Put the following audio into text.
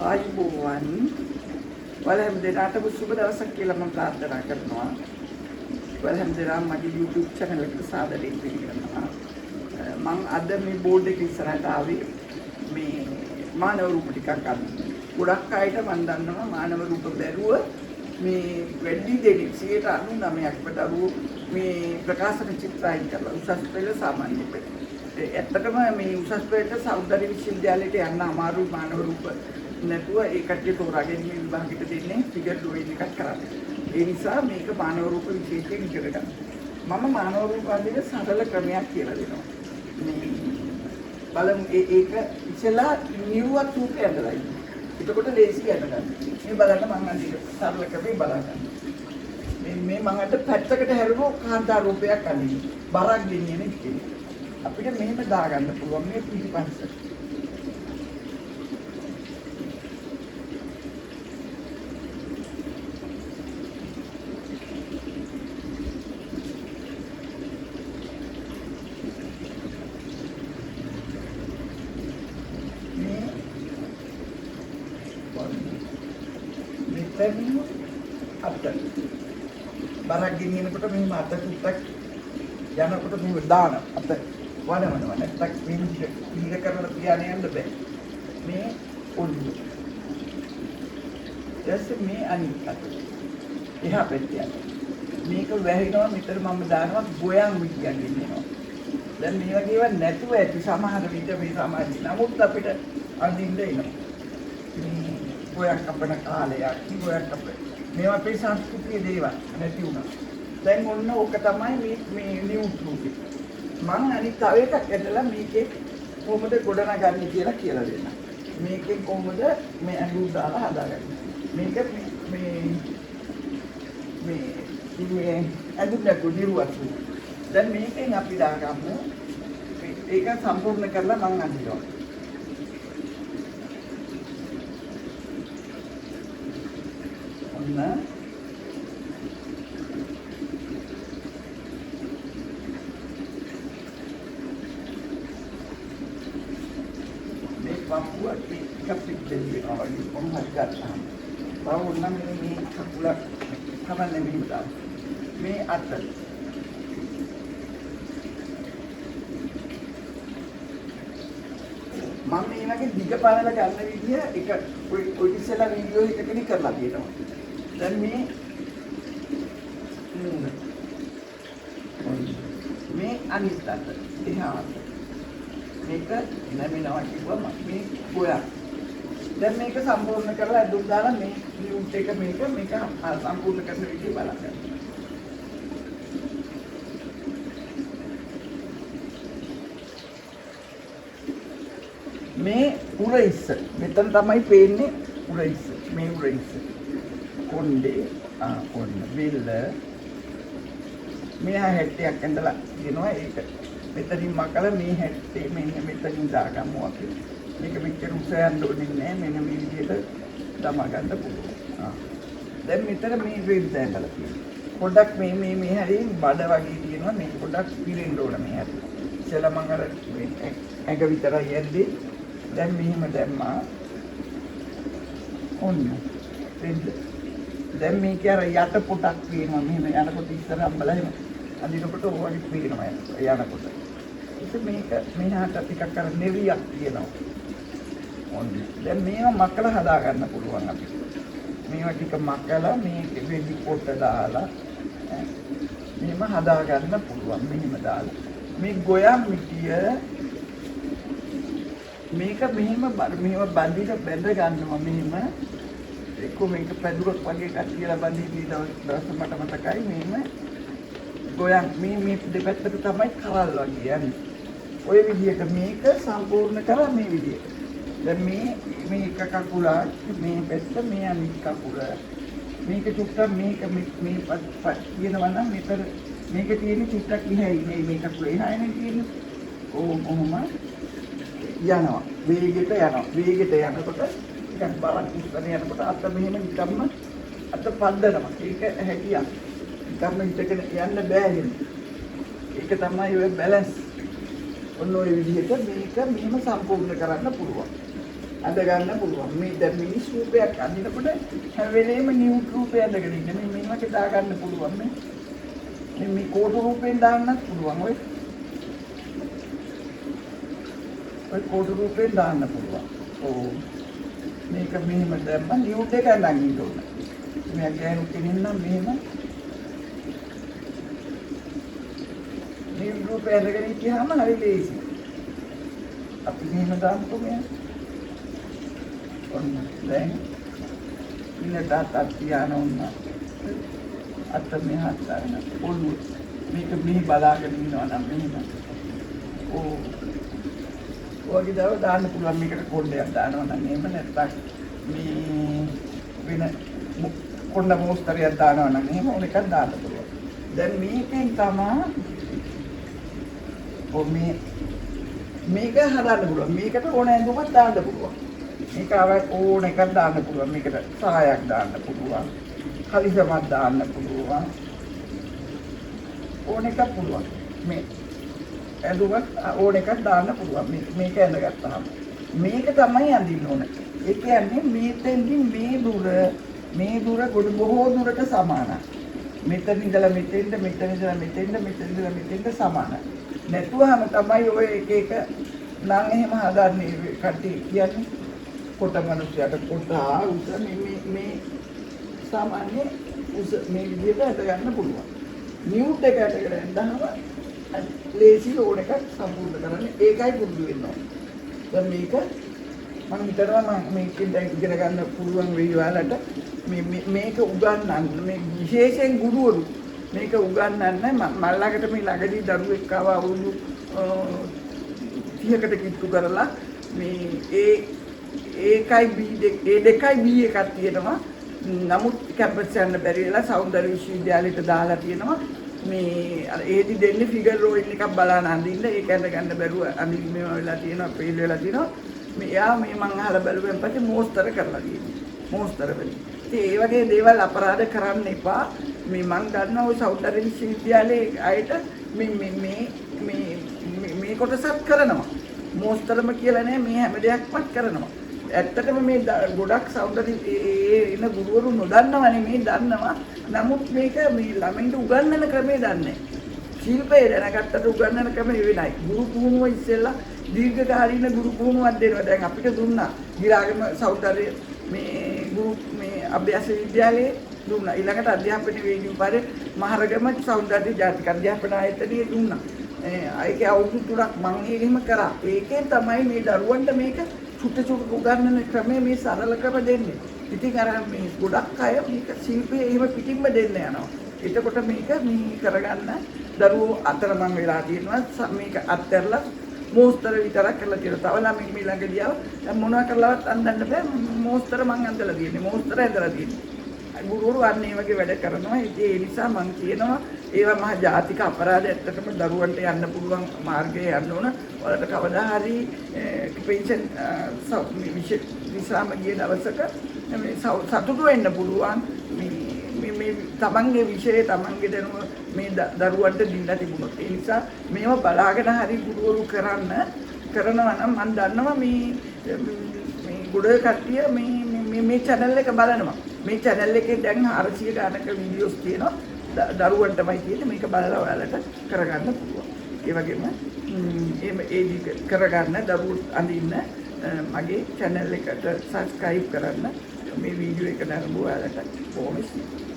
ආයුබෝවන් වලම් දෙනාටම සුබ දවසක් කියලා මම ප්‍රාර්ථනා කරනවා. වලම් දෙනා මගේ YouTube channel එකට සාදරයෙන් පිළිගන්නවා. මම අද මේ බෝඩ් එක ඉස්සරහට ආවේ මේ මානව රූප ටිකක් අන්න. ගොඩක් අයට මම දන්නවා මානව රූප බැලුව මේ වැඩි දෙනෙක් 99%ක් දරුවෝ මේ ප්‍රකාශන චිත්‍රයන් කරලා උසස් පෙළ සාමාන්‍ය පෙළ. ඇත්තටම මේ උසස් පෙළට සෞන්දර්ය විශ්වවිද්‍යාලයට යන්න අමාරු මානව රූප නැතුව ඒ කට්ටිය තෝරාගෙන මේ විභාගෙට දෙන්නේ ෆිගර් ඩ්‍රොයින් එකක් කරන්නේ. ඒ නිසා මේක මානව රූප විශේෂයෙන් ඉගෙන ගන්න. මම මානව රූප අඳින සරල ක්‍රමයක් කියලා දෙනවා. මේ බලමු ඒක ඉස්සෙල්ලා නියුවත් රූපය ඇඳලා ඉන්න. එතකොට ලේසි ගන්න. මේ බලන්න මම අඳින සරල ක්‍රමේ බලන්න. මේ මම අද පැත්තකට හැරුණෝ කාන්තා රූපයක් අඳින්න. බරක් ගෙනියන ඉතින්. අපිට මෙහෙම දාගන්න පුළුවන් මේ පිටිපස්ස. මෙතනින් අත බරක් ගෙනියනකොට මෙහෙම අත ටිකක් යනකොට මෙහෙම දාන අත වඩවනවා නැත්නම් මේ විදිහට කරලා තියාගෙන යන්න බෑ මේ ඔළුව ඊට මේ අනිත් අත එහා පැත්තේ මේක වැහිනවා මෙතන මම දානවා ගෝයන් විදියක් ගෙනියනවා දැන් මේ වගේ ඒවා නැතුව ඇති සමහර විට මේ සමාජයේ නමුත් අපිට අඳින්න එනවා මේ ගෝයන් කපන කාලයක් ගෝයන් කපන මේවා අපේ සංස්කෘතියේ දේවල් නැති වුණා දැන් ඔන්න ඕක තමයි මේ නිවුට් රූපේ මම අනිත් තව එකක් ඇදලා මේකේ කොහොමද ගොඩනගන්නේ කියලා දෙන්න. මේකෙන් කොහොමද මේ අඟුල් දාලා හදාගන්නේ. මේක මේ අඳුන ගොඩිරුවක්. දැන් මේකෙන් අපි දාගමු. ඒක සම්පූර්ණ කරලා මම අඳිනවා. ඔන්න Papua di kapitel di awal di penghargaan. Baru nama ini kapulat kapan ini betul. Me atas. Mama ini lagi tiga panel lagi ada video. Ikat, kau setelah video ikat ini kerla dia. Dan me anis atas. Ihan. මේක නැමිනවා කිව්වම මේ ගෝයක්. දැන් මේක සම්පූර්ණ කරලා අදුම් දාලා මේ නියුට් එක මේක සම්පූර්ණ කරන විදිහ බලන්න. මේ උරයිස්ස. මෙතන තමයි පේන්නේ උරයිස්ස. මේ උරයිස්ස. කොණ්ඩේ කොන්න විල්ල මේ හැට්ටයක් ඇඳලා කියනවා ඒක. මෙතනින් මකල මේ හැට්ටේ මෙන්න මෙතනින් දාගමු අපි. මේක මෙච්චර උසයන් ඕනේ නැහැ. මෙන්න මේ විදිහට දමා ගන්න පුළුවන්. දැන් මෙතන මේ රෙඩ් ඇඳලා තියෙනවා. පොඩ්ඩක් මේ හැරින් බඩ වගේ තියෙනවා. මේක පොඩ්ඩක් පිරෙන්න ඕන මේ හැටි. ඉතල මම අර ඇඟ විතරයි යද්දී දැන් මෙහෙම දැම්මා. ඔන්න. දැන් මේක අර යට පොටක් තියෙනවා. මෙහෙම යනකොට ඉස්සරහම බලන්න. අදිනකොට ඕවගේ පේනවා යනකොට. ඒක මේක මෙහාට ටිකක් අර නෙවියක් තියෙනවා. ඔන්න. දැන් මේවා මකලා හදා ගන්න පුළුවන් අපිට. මේවා ටික මකලා මේක වෙඩි පොට දාලා මෙහෙම හදා ගන්න පුළුවන්. මෙහෙම දාලා. මේ ගොයම් මිටිය මේක මෙහෙම බඳින බැඳ ගන්නවා මෙහෙම. එක්ක මේක පැදුරක් වගේ කට්ටියලා බඳින දවස් මට මතකයි මෙහෙම ගෝයන් මේ දෙපැත්තට තමයි කරල් වගේ යන්නේ. ඔය විදිහට මේක සම්පූර්ණ කරා මේ විදිහට. දැන් මේ එක කකුල මේ පැත්ත මේ අනිත් කකුල. මේක චුට්ටක් මේක මේ කියනවා නම් මෙතන මේක තියෙන චුට්ටක් ඉහයි මේ කකුල එහායිනේ තියෙන්නේ. කොහොම යනවා. වේගෙට යනවා. වේගෙට යනකොට ටිකක් බලන් ඉස්සර යනකොට අත මෙහෙම නිකම්ම අත පද්දනවා. ඒක හැකියක්. කර්ම හිතගෙන යන්න බෑ එහෙම. ඒක තමයි ඔය බැලන්ස්. ඔන්න ඔය විදිහට මේක මෙහෙම සම්පූර්ණ කරන්න පුළුවන්. අද ගන්න පුළුවන්. මේ දැන් මිනිස් රූපයක් අඳිනකොට හැම වෙලේම නියුට් රූපය අඳගෙන ඉන්න. මේක දා ගන්න පුළුවන් නේ. මේ කෝටු රූපෙන් දාන්නත් පුළුවන් ඔය. ඔය කෝටු රූපෙන් දාන්න පුළුවන්. ඕ මේක මෙහෙම දැම්ම නියුට් එක අඳන් ඉන්න ඕන. මේ ගෑනු කෙනෙක් නම් මෙහෙම නියුට් රූපය අඳගෙන ඉතිහාම හරි ලේසි. අපි මෙහෙම දාන්නකො මෙයා. ඔන්න දැන් ඉන්නට අත් තියාන උන්න. අත මෙහාට දාන්න. ඔළුව මේක මෙහි බලාගෙන ඉන්නවා නම් මෙහෙම. ඕ ඔයගෙ දාන්න පුළුවන් මේකට කොණ්ඩයක් දානවා නම් එහෙම නැත්නම් මේ වෙන කොණ්ඩ මොස්තරයක් දානවා නම් එහෙම ඕන එකක් දාන්න පුළුවන්. දැන් මේකෙන් තමයි මේක හදන්න පුළුවන්. මේකට ඕන ඇඳුමක් දාන්න පුළුවන්. මේක ඕන එකක් දාන්න පුළුවන්. මේකට සායක් දාන්න පුළුවන්. කලිසමක් දාන්න පුළුවන්. ඕන එකක් පුළුවන්. මේ ඇඳුමක් ඕන එකක් දාන්න පුළුවන්. මේක ඇඳගත්තාම මේක තමයි අඳින්න ඕන. ඒ කියන්නේ මේතෙන්දි මේ දුර ගොඩ බොහෝ දුරට සමානයි. මෙතන ඉඳලා මෙතෙන්ද මෙතන ඉඳලා මෙතෙන්ද මෙතන ඉඳලා මෙතෙන්ද සමානයි. නැතුවම තමයි ඔය එක එක නම් එහෙම හදන්නේ කට්ටිය කියන්නේ. කොට මිනිස්සුන්ට කොට උස මේ සාමාන්‍ය උස මේ විදිහට හද ගන්න පුළුවන්. නියුට් එකට ගන්නවම ලේසි ඕන එකක් සම්පූර්ණ කරන්න ඒකයි පුරුදු වෙන්න ඕනේ. දැන් මේක මම හිතනවා මේකෙන් දැන් ඉගෙන ගන්න පුළුවන් වෙයි ඔයාලට මේක උගන්වන්න මේ විශේෂයෙන් ගුරුවරු මේක උගන්වන්න මල්ලාකට මේ ළඟදී දරුවෙක් ආවා අවුරුදු 30කට කිට්ටු කරලා මේ ඒකයි B දෙකයි B එකක් තියෙනවා. නමුත් කැම්පස් යන්න බැරි වෙලා සෞන්දර්ය විශ්වවිද්‍යාලයට දාලා තියෙනවා. මේ අර ඒදි දෙන්නේ ෆිගර් රෝල් එකක් බලන්න අඳින්න ඒක ඇඳ ගන්න බැරුව අඳින්න මේව වෙලා තියෙනවා ෆේල් වෙලා තියෙනවා. මෙයා මේ මං අහලා බැලුවෙන් පස්සේ මෝස්තර කරලා තියෙනවා. මෝස්තර වෙලී. ඉතින් ඒ වගේ දේවල් අපරාධ කරන්න එපා. මේ මං දන්නා ඔය සෞන්දර්ය විශ්වවිද්‍යාලයේ අයට මේ කොටසක් කරනවා. මෝස්තරම කියලා නෑ මේ හැම දෙයක්වත් කරනවා. ඇත්තටම මේ ගොඩක් සෞන්දර්ය එන ගුරුවරු නොදන්නවනේ මේ දන්නවා. නමුත් මේක මේ ළමයින්ට උගන්වන ක්‍රමේ දන්නේ. ශිල්පය දැනගත්තට උගන්වන ක්‍රමේ වෙනයි. ගුරු පුහුණුව ඉස්සෙල්ලා දීර්ඝකාලීන ගුරු පුහුණුවක් දෙනවා. දැන් අපිට දුන්නා. ගිරාගම සෞන්දර්ය මේ අභ්‍යාස විද්‍යාලයේ දුන්නා. ඊළඟට අධ්‍යාපන වේදිකාවේ මහරගම සෞන්දර්ය ජාතික අධ්‍යාපන ආයතනයේ දුන්නා. ඒකේ අවුරුදු 3ක් මම එහෙම කරා. ඒකෙන් තමයි මේ දරුවන්ට මේක චුට්ට උගන්වන ක්‍රමය මේ සරල ක්‍රම දෙන්නේ. ඉතින් අර මේ ගොඩක් අය මේක ශිල්පයේ එහෙම පිටින්ම දෙන්න යනවා. එතකොට මේක මේ කරගන්න දරුවෝ අතරමං වෙලා තියෙනවා. මේක අත්හැරලා මෝස්තර විතරක් කරලා තියෙනවා. තව ළමයි මේ ළඟදී ආව දැන් මොනවා කරලවත් අඳන්න බෑ. මෝස්තර මං අඳලා තියෙන්නේ. මෝස්තර ඇඳලා තියෙන්නේ. ගුරුවරු අන්න ඒ වගේ වැඩ කරනවා. ඉතින් ඒ නිසා මං කියනවා ඒවා මහා ජාතික අපරාධ ඇත්තටම දරුවන්ට යන්න පුළුවන් මාර්ගයේ යන්න ඕන. ඔයාලට කවදා හරි පෙන්ෂන් විශ්‍රාම ගිය දවසක මේ සතුටු වෙන්න පුළුවන්. මේ තමන්ගේ විෂය තමන්ගේ දැනුම මේ දරුවන්ට දීලා තිබුණොත්. ඒ නිසා මේව බලාගෙන හරි ගුරුවරු කරනවා නම් මම දන්නවා මේ ගොඩ කට්ටිය මේ channel එක බලනවා. මේ channel එකේ දැන් 400 ගානක වීඩියෝස් තියෙනවා. දරුවන්ටමයි තියෙන්නේ මේක බලලා ඔයාලට කරගන්න පුළුවන්. ඒ වගේම ඒ කරගන්න දරුවෝ අඳින්න මගේ channel එකට subscribe කරන්න මේ වීඩියෝ එක නරඹුවා ඔයාලට බොහොම ස්තුතියි.